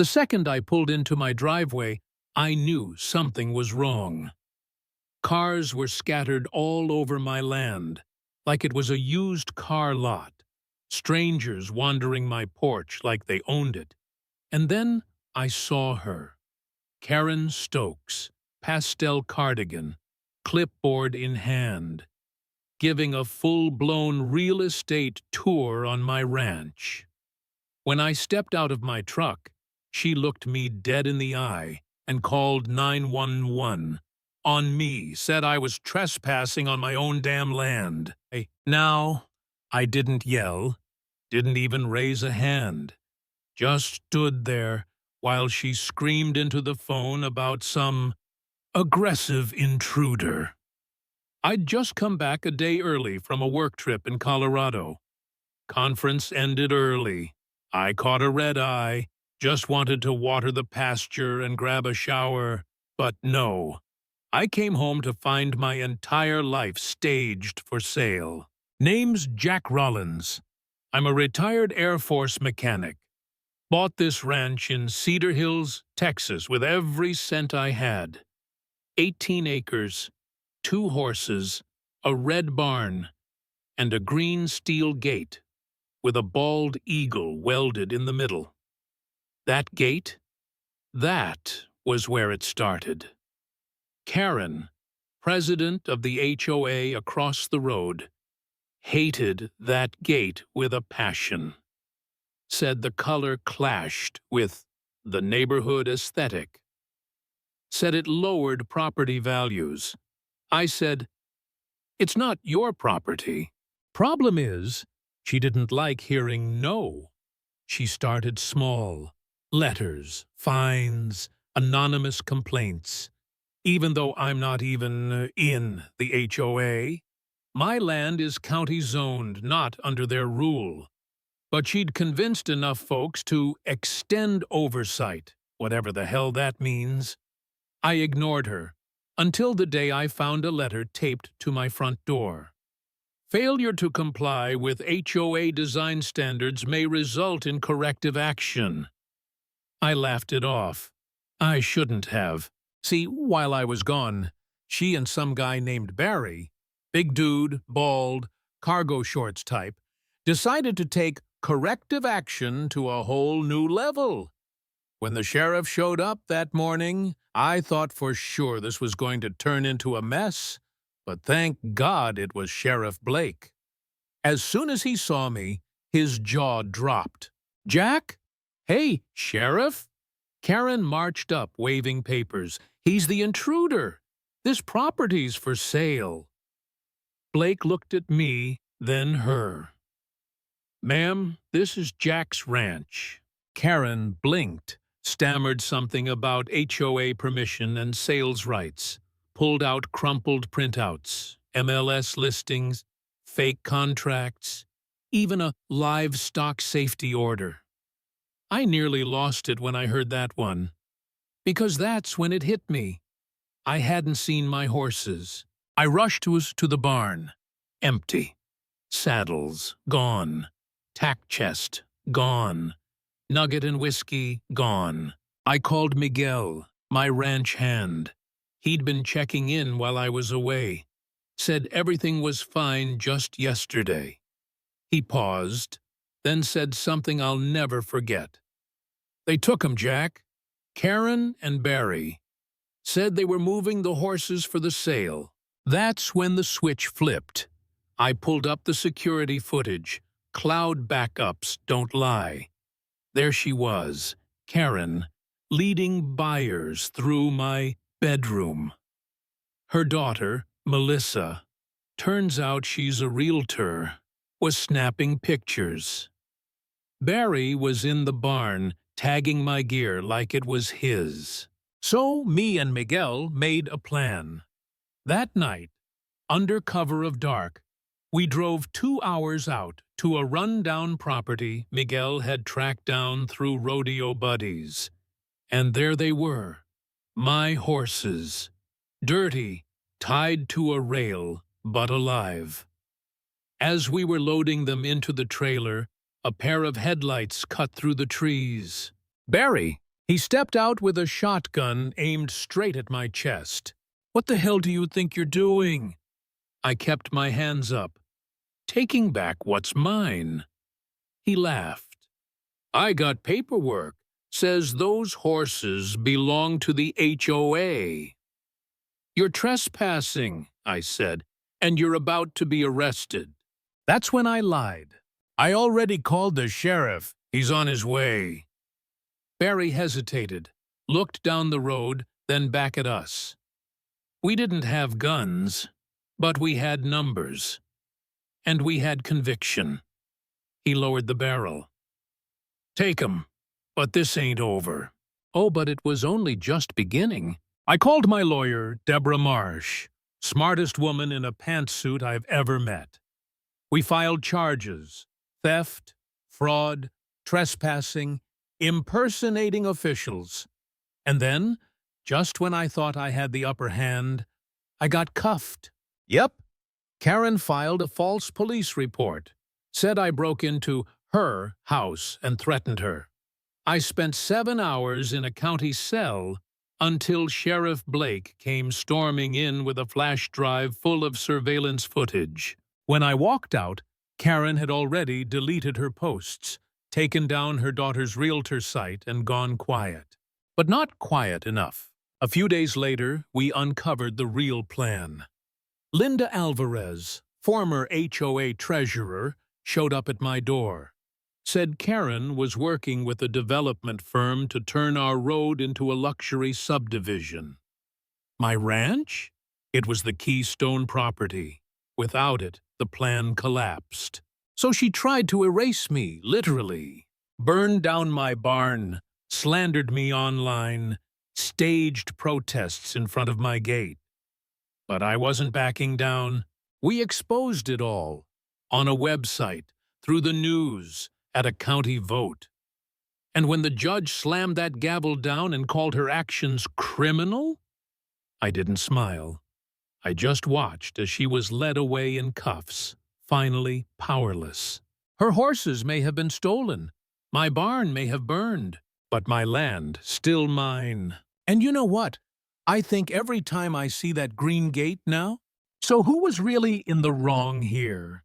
The second I pulled into my driveway, I knew something was wrong. Cars were scattered all over my land, like it was a used car lot. Strangers wandering my porch like they owned it. And then I saw her. Karen Stokes, pastel cardigan, clipboard in hand, giving a full-blown real estate tour on my ranch. When I stepped out of my truck, she looked me dead in the eye and called 911 on me, said I was trespassing on my own damn land. Now, I didn't yell, didn't even raise a hand, just stood there while she screamed into the phone about some aggressive intruder. I'd just come back a day early from a work trip in Colorado. Conference ended early. I caught a red eye, just wanted to water the pasture and grab a shower, but no. I came home to find my entire life staged for sale. Name's Jack Rollins. I'm a retired Air Force mechanic. Bought this ranch in Cedar Hills, Texas, with every cent I had. 18 acres, 2 horses, a red barn, and a green steel gate with a bald eagle welded in the middle. That gate? That was where it started. Karen, president of the HOA across the road, hated that gate with a passion. Said the color clashed with the neighborhood aesthetic. Said it lowered property values. I said, "It's not your property." Problem is, she didn't like hearing no. She started small. Letters, fines, anonymous complaints. Even though I'm not even in the HOA, my land is county zoned, not under their rule. But she'd convinced enough folks to extend oversight, whatever the hell that means. I ignored her, until the day I found a letter taped to my front door. Failure to comply with HOA design standards may result in corrective action. I laughed it off. I shouldn't have. See, while I was gone, she and some guy named Barry, big dude, bald, cargo shorts type, decided to take corrective action to a whole new level. When the sheriff showed up that morning, I thought for sure this was going to turn into a mess, but thank God it was Sheriff Blake. As soon as he saw me, his jaw dropped. "Jack? Hey, Sheriff?" Karen marched up, waving papers. "He's the intruder. This property's for sale." Blake looked at me, then her. "Ma'am, this is Jack's ranch." Karen blinked, stammered something about HOA permission and sales rights, pulled out crumpled printouts, MLS listings, fake contracts, even a livestock safety order. I nearly lost it when I heard that one, because that's when it hit me. I hadn't seen my horses. I rushed to the barn. Empty. Saddles, gone. Tack chest, gone. Nugget and whiskey, gone. I called Miguel, my ranch hand. He'd been checking in while I was away. Said everything was fine just yesterday. He paused, then said something I'll never forget. "They took 'em, Jack. Karen and Barry. Said they were moving the horses for the sale." That's when the switch flipped. I pulled up the security footage. Cloud backups don't lie. There she was, Karen, leading buyers through my bedroom. Her daughter, Melissa, turns out she's a realtor, was snapping pictures. Barry was in the barn, tagging my gear like it was his. So me and Miguel made a plan. That night, under cover of dark, we drove 2 hours out to a run-down property Miguel had tracked down through rodeo buddies. And there they were, my horses, dirty, tied to a rail, but alive. As we were loading them into the trailer, a pair of headlights cut through the trees. "Barry, He stepped out with a shotgun aimed straight at my chest. "What the hell do you think you're doing?" I kept my hands up, taking back what's mine. He laughed. "I got paperwork. Says those horses belong to the HOA. "You're trespassing," I said, "and you're about to be arrested." That's when I lied. "I already called the sheriff. He's on his way." Barry hesitated, looked down the road, then back at us. We didn't have guns, but we had numbers. And we had conviction. He lowered the barrel. "Take 'em, but this ain't over." Oh, but it was only just beginning. I called my lawyer, Deborah Marsh, smartest woman in a pantsuit I've ever met. We filed charges: theft, fraud, trespassing, impersonating officials. And then, just when I thought I had the upper hand, I got cuffed. Yep, Karen filed a false police report, said I broke into her house and threatened her. I spent 7 hours in a county cell until Sheriff Blake came storming in with a flash drive full of surveillance footage. When I walked out, Karen had already deleted her posts, taken down her daughter's realtor site, and gone quiet. But not quiet enough. A few days later, we uncovered the real plan. Linda Alvarez, former HOA treasurer, showed up at my door. Said Karen was working with a development firm to turn our road into a luxury subdivision. My ranch? It was the keystone property. Without it, the plan collapsed. So she tried to erase me, literally. Burned down my barn, slandered me online, staged protests in front of my gate. But I wasn't backing down. We exposed it all. On a website, through the news, at a county vote. And when the judge slammed that gavel down and called her actions criminal, I didn't smile. I just watched as she was led away in cuffs, finally powerless. Her horses may have been stolen, my barn may have burned, but my land still mine. And you know what? I think every time I see that green gate now, so who was really in the wrong here?